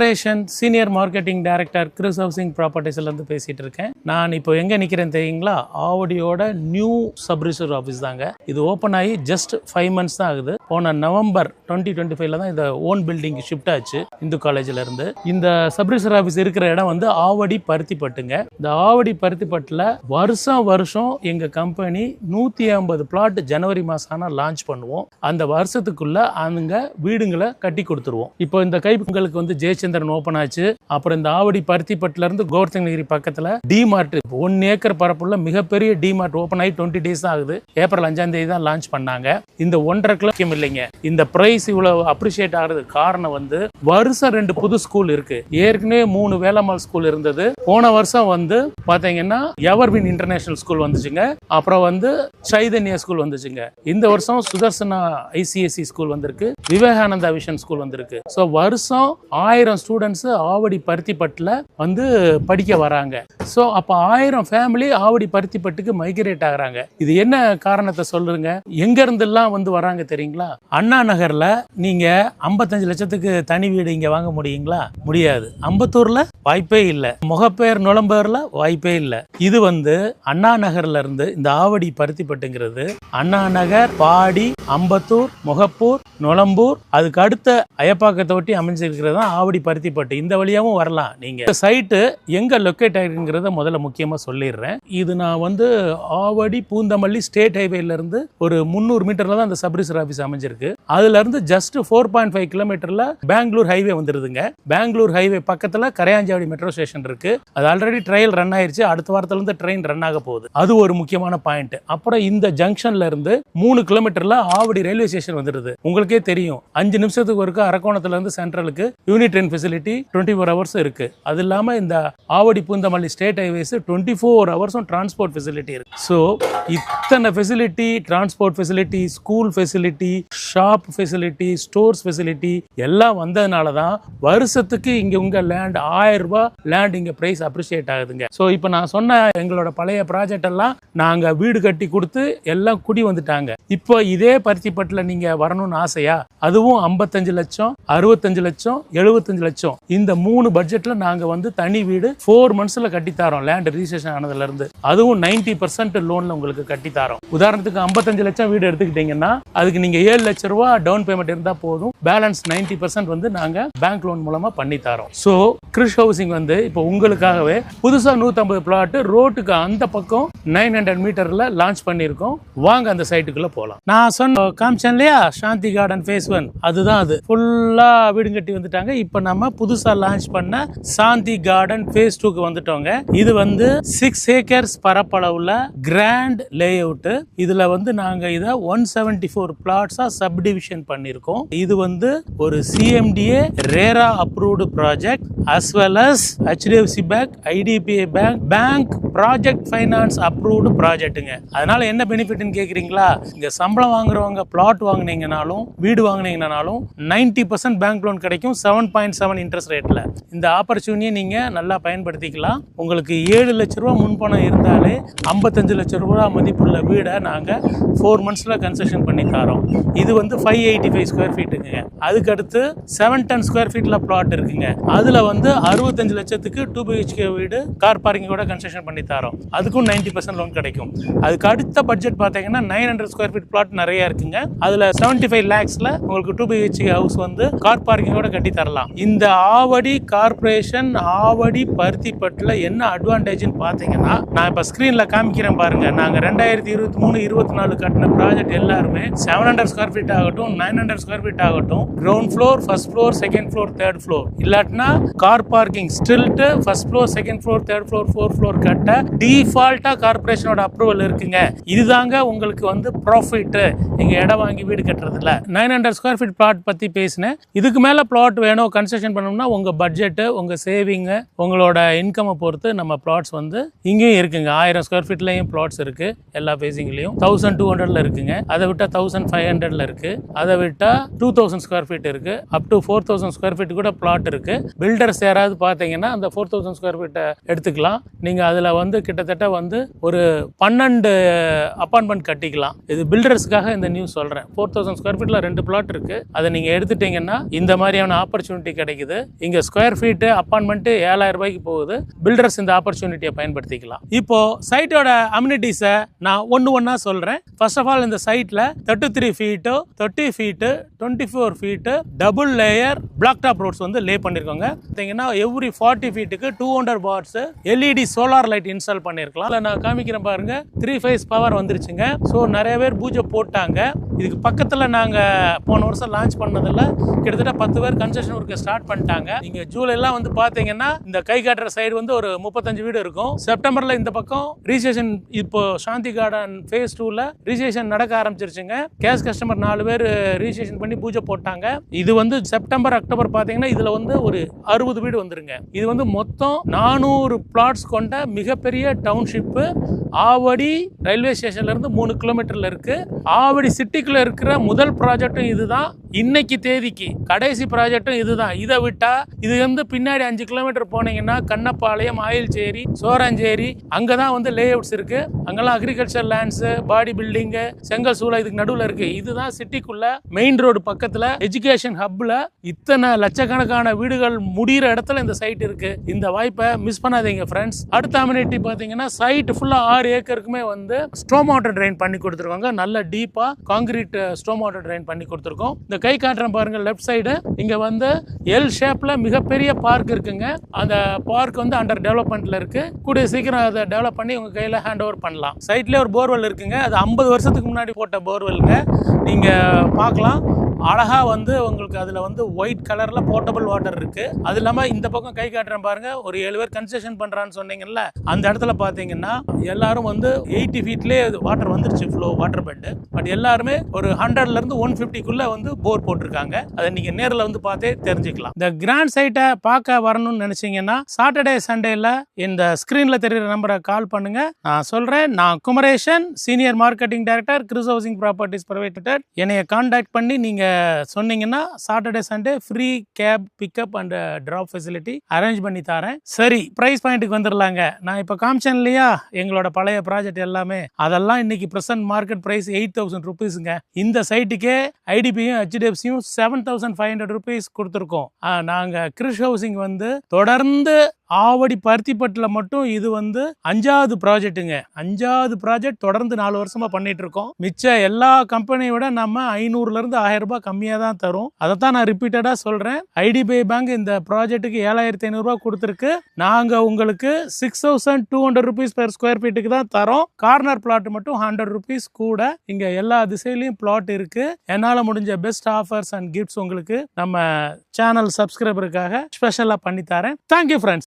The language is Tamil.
Operation senior marketing director Chris housing ப்ராப்பர்ட்டிஸ்ல இருந்து பேசிட்டு இருக்கேன். நான் இப்போ எங்க நிக்கிறேன் தெரியுங்களா? ஆவடியோட நியூ சப் ரிஜிஸ்டர் ஆஃபீஸ் தாங்க. இது ஓப்பன் ஆகி ஜஸ்ட் 5 months தான் ஆகுது. போன நவம்பர் 2025 தான் இந்த ஓன் பில்டிங் ஷிஃப்ட் ஆச்சு இந்து காலேஜ்ல இருந்து. இந்த சப் ரிஜிஸ்டர் ஆஃபீஸ் இருக்கிற இடம் வந்து ஆவடி பருத்திப்பட்டுங்க. இந்த ஆவடி பருத்திப்பட்டுல வருஷம் எங்க கம்பெனி 150 பிளாட் ஜனவரி மாசம் ஆனா லான்ச் பண்ணுவோம். அந்த வருஷத்துக்குள்ள அங்க வீடுங்களை கட்டி கொடுத்துருவோம். இப்போ இந்த கைப்புங்களுக்கு வந்து ஜெயச்சந்திரன் ஓபன் ஆச்சு. அப்புறம் இந்த ஆவடி பருத்திப்பட்டுல இருந்து கோவர்த்தனகிரி பக்கத்துல டிமார்ட் 1 ஏக்கர் பரப்புள்ள மிகப்பெரிய டிமார்ட் ஓபன் ஆகி 20 days தான் ஆகுது. ஏப்ரல் 5ஆம் தேதி தான் லான்ச் பண்ணாங்க. இந்த 1.5 கிலோமீட்டர் இல்லைங்க. இந்த பிரைஸ் இவ்வளவு அப்ரிஷியேட் ஆகிறதுக்கு காரணம் வந்து வருஷம் 2 புது ஸ்கூல் இருக்கு. ஏற்கனவே 3 வேலம்மாள் ஸ்கூல் இருந்தது. போன வருஷம் வந்து பாத்தீங்கன்னா எவர்வின் இன்டர்நேஷனல் ஸ்கூல் வந்துச்சுங்க. அப்புறம் வந்து சைதன்யா ஸ்கூல் வந்துச்சுங்க. இந்த வருஷம் சுதர்சனா ஐசிஎஸ்சி ஸ்கூல் வந்திருக்கு. விவேகானந்தா விஷன் ஸ்கூல் வந்திருக்கு. ஸோ வருஷம் 1000 ஸ்டூடெண்ட்ஸ் ஆவடி பருத்திப்பட்டுல வந்து படிக்க வராங்க. ஸோ அப்போ 1000 ஃபேமிலி ஆவடி பருத்திப்பட்டுக்கு மைக்ரேட் ஆகுறாங்க. இது என்ன காரணத்தை சொல்லுங்க? எங்க இருந்தெல்லாம் வந்து வராங்க தெரியுங்களா? அண்ணா நகர்ல நீங்க 55 லட்சத்துக்கு தனி வீடு இங்க வாங்க முடியுங்களா? முடியாது. அம்பத்தூர்ல வாய்ப்பே இல்லை. முகப்பேர் நுளம்பேர்ல வாய்ப்பே இல்லை. இது வந்து அண்ணா நகர்ல இருந்து இந்த ஆவடி பருத்திப்பட்டுங்கிறது அண்ணா நகர், பாடி, அம்பத்தூர், முகப்பூர், நுளம்பூர், அதுக்கு அடுத்த அயப்பாக்கத்தை ஒட்டி அமைஞ்சிருக்கிறது தான் ஆவடி பருத்திப்பட்டு. இந்த வழியாவும் வரலாம். நீங்க சைட்டு எங்க லொக்கேட் ஆயிருக்குங்கிறத முதல்ல முக்கியமா சொல்லிடுறேன். இது நான் வந்து ஆவடி பூந்தமல்லி ஸ்டேட் ஹைவேல இருந்து ஒரு 300 மீட்டர்ல தான் அந்த சப் ரிஜிஸ்டர் ஆபீஸ் அமைஞ்சிருக்கு. அதுல இருந்து ஜஸ்ட் 4.5 கிலோமீட்டர்ல பெங்களூர் ஹைவே வந்துருதுங்க. பெங்களூர் ஹைவே பக்கத்துல கரையாஞ்சாவடி மெட்ரோ ஸ்டேஷன் இருக்கு. அது ஆல்ரெடி ட்ரையல் ரன் ஆயிருச்சு. அடுத்த வாரத்துல இருந்து ட்ரெயின் ரன் ஆக போகுது. அது ஒரு முக்கியமான பாயிண்ட். அப்புறம் இந்த ஜங்ஷன்ல இருந்து 3 கிலோமீட்டர்ல ஆவடி ரயில்வே ஸ்டேஷன் வந்துருது. உங்களுக்கே தெரியும் 5 நிமிஷத்துக்கு ஒருக்கா அரக்கோணத்துல இருந்து சென்ட்ரலுக்கு யூனிட் ட்ரெயின் ஃபெசிலிட்டி 24 hours இருக்கு. அது இல்லாம இந்த Avadi Poonamallee state highways 24 hours transport facility இருக்கு. ஸோ இத்தனை facility, transport facility, school facility, shop facility, stores facility எல்லாம் வந்ததுனால தான் வருஷத்துக்கு இங்க உங்க லேண்ட் 1000 ரூபாய் லேண்ட் இங்க பிரைஸ் அப்ரிஷியேட் ஆகுதுங்க. ஸோ இப்போ நான் சொன்ன எங்களோட பழைய ப்ராஜெக்ட் எல்லாம் நாங்க வீடு கட்டி கொடுத்து எல்லாம் குடி வந்துட்டாங்க. இப்போ இதே பருத்திப்பட்டுல நீங்க வரணும்னு ஆசையா? அதுவும் 55 லட்சம், 65 லட்சம், 75 லட்சம் இந்த 3 பட்ஜெட்ல நாங்க வந்து தனி வீடு 4 monthsல கட்டி தரோம். லேண்ட் ரிஜிஸ்ட்ரேஷன் ஆனதுல இருந்து அதுவும் 90% லோன்ல உங்களுக்கு கட்டி தரோம். உதாரணத்துக்கு 55 லட்சம் வீடு எடுத்துக்கிட்டீங்கன்னா அதுக்கு நீங்க 7 லட்சம் ரூபாய் டவுன் பேமெண்ட் இருந்தா போதும். பேலன்ஸ் 90% வந்து நாங்க பேங்க் லோன் மூலமா பண்ணி தரோம். ஸோ கிறிஸ் ஹவுசிங் வந்து இப்போ உங்களுக்காகவே புதுசா 150 பிளாட் ரோட்டுக்கு அந்த பக்கம் 900 மீட்டர்ல லான்ச் பண்ணிருக்கோம். வாங்க அந்த சைட்டுக்குள்ள போலாம். நான் சொன்ன காமிச்சேன் இல்லையா சாந்தி கார்டன் phase 1, அதுதான் அது. ஃபுல்லா வீடு கட்டி வந்துட்டாங்க. இப்போ நம்ம புதுசா லான்ச் பண்ண சாந்தி கார்டன் phase 2க்கு வந்துட்டோங்க. இது வந்து 6 acres பரப்பளவுல கிராண்ட் லே அவுட். இதுல வந்து நாங்க இத 174 பிளாட்ஸா சப் டிவிஷன் பண்ணிருக்கோம். இது வந்து ஒரு CMDA RERA approved project as well as HDFC bank, IDPA bank project finance approved ப்ராஜெக்ட்டுங்க. அதனால என்ன பெனிஃபிட்னு கேக்குறீங்களா? இங்க சம்பளம் வாங்குறவங்க பிளாட் வாங்குனீங்கனாலும் வீடு வாங்குனீங்கனாலும் 90% பேங்க் லோன் கிடைக்கும் 7.7 இன்ட்ரெஸ்ட் ரேட்ல. இந்த ஆப்பர்ச்சுனிட்டியை நீங்க நல்லா பயன்படுத்திக்கலாம். உங்களுக்கு 7 லட்சம் ரூபாய் முன்பணம் இருந்தாலே 55 லட்சம் ரூபாய் மதிப்புள்ள வீடை நாங்க 4 monthsல கன்ஸ்ட்ரக்ஷன் பண்ணி தரோம். இது வந்து 585 ஸ்கொயர் ஃபீட்டுங்க. அதுக்கு அடுத்து 710 ஸ்கொயர் ஃபீட்ல பிளாட் இருக்குங்க. அதுல வந்து 65 லட்சத்துக்கு 2 BHK வீடு கார் பார்க்கிங்கோட கன்ஸ்ட்ரக்ஷன் பண்ணி தரோம். அதுக்கும் 90% லோன் கிடைக்கும். அதுக்கு அடுத்த பட்ஜெட் பாத்தீங்கன்னா 900 ஸ்கொயர் ஃபீட் பிளாட் நிறைய இருக்குங்க. அதுல 75 lakhsல உங்களுக்கு 2 BHK ஹவுஸ் வந்து கார் பார்க்கிங்கோட கட்டி தரலாம். இந்த ஆவடி கார்பரேஷன் ஆவடி பருத்திப்பட்டுல என்ன அட்வான்டேஜ்னு பாத்தீங்கன்னா நான் இப்ப ஸ்கிரீன்ல காமிக்கிறேன் பாருங்க. நாங்க 2023-24 கட்டின ப்ராஜெக்ட் எல்லாருமே 700 ஸ்கொயர் ஃபீட் ஆகட்டும், 900 ஸ்கொயர் ஃபீட் ஆகட்டும், ground floor, first floor, second floor, third floor, இல்லாட்டினா car parking stilt first floor, second floor, third floor, fourth floor கட்ட டிஃபால்ட்டா கார்பரேஷனோட அப்ரூவல் இருக்குங்க. இதுதாங்க உங்களுக்கு வந்து ப்ராஃபிட் நீங்க இடம் வாங்கி வீடு கட்டுறதுல. 900 ஸ்கொயர் ஃபீட் பிளாட் பத்தி பேசினேன். இதுக்கு மேல பிளாட் வேணும் கன்ஸ்ட்ரக்ஷன் பண்ணணும்னா உங்க பட்ஜெட், உங்க சேவிங், உங்களோட இன்கம் பொறுத்து நம்ம பிளாட்ஸ் வந்து இங்கேயும் இருக்குங்க. 1000 ஸ்கொயர் ஃபீட்லயும் பிளாட்ஸ் இருக்கு. எல்லா பேசிங்லயும் 1200ல இருக்குங்க. அதை விட்டா 1500ல இருக்கு. அதை விட்டா 2000 ஸ்கொயர் ஃபீட் இருக்கு. அப் டு 4000 ஸ்கொயர் ஃபீட் கூட பிளாட் இருக்கு. பில்டர்ஸ் யாராவது பார்த்தீங்கன்னா அந்த 4000 ஸ்கொயர் ஃபீட்டை எடுத்துக்கலாம். நீங்கள் அதில் வந்து கிட்டத்தட்ட வந்து ஒரு 12 அப்பார்ட்மெண்ட் கட்டிக்கலாம். இது பில்டர்ஸ்க்காக இந்த நியூஸ் சொல்கிறேன். 4000 ஸ்கொயர் ஃபீட்டில் 2 பிளாட் இருக்குது. அதை நீங்கள் எடுத்துட்டீங்கன்னா இந்த மாதிரியான ஆப்பர்ச்சுனிட்டி கிடைக்குது. இங்கே ஸ்கொயர் ஃபீட்டு அப்பார்ட்மெண்ட்டு 7000 ரூபாய்க்கு போகுது. பில்டர்ஸ் இந்த ஆப்பர்ச்சுனிட்டியை பயன்படுத்திக்கலாம். இப்போ சைட்டோட அம்யூனிட்டிஸை நான் ஒன்றா சொல்கிறேன். ஃபர்ஸ்ட் ஆஃப் ஆல் இந்த சைட்டில் 33 feet 30 feet 24 feet double layer black top roads வந்து லே பண்ணியிருக்கோங்க. பார்த்தீங்கன்னா எவ்ரி 40 ஃபீட்டுக்கு 200 watts LED solar light install பண்ணியிருக்கலாம். அதில் நான் காமிக்கிறேன் பாருங்க, 3 ஃபேஸ் பவர் வந்துருச்சுங்க. ஸோ நிறைய பேர் பூஜை போட்டாங்க. இதுக்கு பக்கத்தில் நாங்கள் போன வருஷம் லான்ச் பண்ணதில் கிட்டத்தட்ட 10 பேர் கன்ஸ்ட்ரக்ஷன் ஒர்க்கை ஸ்டார்ட் பண்ணிட்டாங்க. நீங்கள் ஜூலைலாம் வந்து பார்த்தீங்கன்னா இந்த கை காட்டுற சைடு வந்து ஒரு 35 வீடு இருக்கும். செப்டம்பரில் இந்த பக்கம் ரிஜிஸ்ட்ரேஷன், இப்போ சாந்தி கார்டன் ஃபேஸ் 2ல ரிஜிஸ்ட்ரேஷன் நடக்க ஆரம்பிச்சிருச்சுங்க. கேஷ் கஸ்டமர் 4 பேர் ரிஜிஸ்ட்ரேஷன் பண்ணி பூஜை போட்டாங்க. இது வந்து செப்டம்பர் அக்டோபர் பார்த்தீங்கன்னா இதில் வந்து ஒரு 60 வீடு வந்துருங்க. இது வந்து மொத்தம் 400 பிளாட்ஸ் கொண்ட மிகப்பெரிய டவுன்ஷிப்பு. ஆவடி ரயில்வே ஸ்டேஷன்ல இருந்து 3 கிலோமீட்டர்ல இருக்கு. ஆவடி சிட்டிக்குள்ள இருக்கிற முதல் ப்ராஜெக்டும் இதுதான். இன்னைக்கு தேதிக்கு கடைசி ப்ராஜெக்டும் இதுதான். இதை விட்டா இது வந்து பின்னாடி 5 கிலோமீட்டர் போனீங்கன்னா கண்ணப்பாளையம், ஆயில்சேரி, சோராஞ்சேரி, அங்கதான் வந்து லே அவுட்ஸ் இருக்கு. அங்கெல்லாம் அக்ரிகல்ச்சர் லேண்ட்ஸ், பாடி பில்டிங்கு, செங்கல் சூளை இதுக்கு நடுவில் இருக்கு. இதுதான் சிட்டிக்குள்ள மெயின் ரோடு பக்கத்துல எஜுகேஷன் ஹப்ல இத்தனை லட்சக்கணக்கான வீடுகள் முடிகிற இடத்துல இந்த சைட் இருக்கு. இந்த வாய்ப்பை மிஸ் பண்ணாதீங்க ஃப்ரெண்ட்ஸ். அடுத்த அம்யூனிட்டி பாத்தீங்கன்னா சைட் ஃபுல்லா 6 ஏக்கருக்குமே வந்து ஸ்டோம் வாட்டர் ட்ரெயின் பண்ணி கொடுத்துருக்காங்க. நல்ல டீப்பா காங்கிரீட் ஸ்டோம் வாட்டர் ட்ரெயின் பண்ணி கொடுத்துருக்கோம். இந்த கை காட்டுறேன் பாருங்க, லெஃப்ட் சைடு இங்க வந்து எல் ஷேப்ல மிகப்பெரிய பார்க் இருக்குங்க. அந்த பார்க் வந்து அண்டர் டெவலப்மெண்ட்ல இருக்கு. கூடிய சீக்கிரம் அதை டெவலப் பண்ணி உங்க கையில ஹேண்ட் ஓவர் பண்ணலாம். சைட்லேயே ஒரு போர்வெல் இருக்குங்க. அது 50 வருஷத்துக்கு முன்னாடி போட்ட போர்வெல்ங்க. நீங்க பார்க்கலாம். அழகா வந்து உங்களுக்கு அதுல வந்து ஒயிட் கலர்ல போர்ட்டபிள் வாட்டர் இருக்கு. அது இல்லாம இந்த பக்கம் கை காட்டுறேன் பாருங்க, ஒரு 7 பேர் கன்ஸ்ட்ரக்ஷன் பண்றான்னு சொன்னீங்கல்ல, அந்த இடத்துல பாத்தீங்கன்னா எல்லாரும் வந்து 80 ஃபீட்லேயே வாட்டர் வந்துருச்சு, ஃப்ளோ வாட்டர் பெட். பட் எல்லாருமே ஒரு 100ல இருந்து 150க்குள்ள வந்து போர் போட்டிருக்காங்க. அதை நீங்க நேரில் வந்து பார்த்தே தெரிஞ்சுக்கலாம். இந்த கிராண்ட் சைட்டை பார்க்க வரணும்னு நினைச்சீங்கன்னா சாட்டர்டே சண்டேல இந்த ஸ்கிரீன்ல தெரியுற நம்பரை கால் பண்ணுங்க. நான் சொல்றேன், நான் Kumaresan, senior marketing director, Chris housing properties private limited. என்னைய கான்டாக்ட் பண்ணி நீங்க சொன்னீங்கன்னா Saturday Sunday free cab pickup and drop facility arrange பண்ணி தரேன். சரி, பிரைஸ் பாயிண்ட்டுக்கு வந்துடலாங்க. நான் இப்போ காமிச்சேன் இல்லையா எங்களோட பழைய ப்ராஜெக்ட் எல்லாமே, அதெல்லாம் இன்னைக்கு பிரசன்ட் மார்க்கெட் பிரைஸ் 8000 ருபீஸுங்க. இந்த சைட்டுக்கே ஐடிபியும் HDFCயும் 7500 ருபீஸ் கொடுத்துருக்கோம். நாங்கள் கிறிஸ் ஹவுசிங் வந்து தொடர்ந்து ஆவடி பருத்திப்பட்டில் மட்டும் இது வந்து 5வது ப்ராஜெக்ட்டுங்க. 5வது ப்ராஜெக்ட் தொடர்ந்து 4 வருஷமா பண்ணிட்டு இருக்கோம். மிச்ச எல்லா கம்பெனியை விட நம்ம 500ல இருந்து 1000 ரூபாய் கம்மியாக தான் தரும். அதை தான் நான் ரிப்பீட்டடா சொல்றேன். ஐடிபிஐ பேங்க் இந்த ப்ராஜெக்ட்டுக்கு 7500 ரூபாய் கொடுத்துருக்கு. நாங்க உங்களுக்கு 6200 ருபீஸ் பெர் ஸ்கொயர் ஃபீட்டுக்கு தான் தரோம். கார்னர் பிளாட் மட்டும் 100 ருபீஸ் கூட. இங்க எல்லா திசையிலையும் பிளாட் இருக்கு. என்னால முடிஞ்ச பெஸ்ட் ஆஃபர்ஸ் அண்ட் கிஃப்ட்ஸ் உங்களுக்கு நம்ம சேனல் சப்ஸ்கிரைபருக்காக ஸ்பெஷலா பண்ணி தரேன். Thank you friends.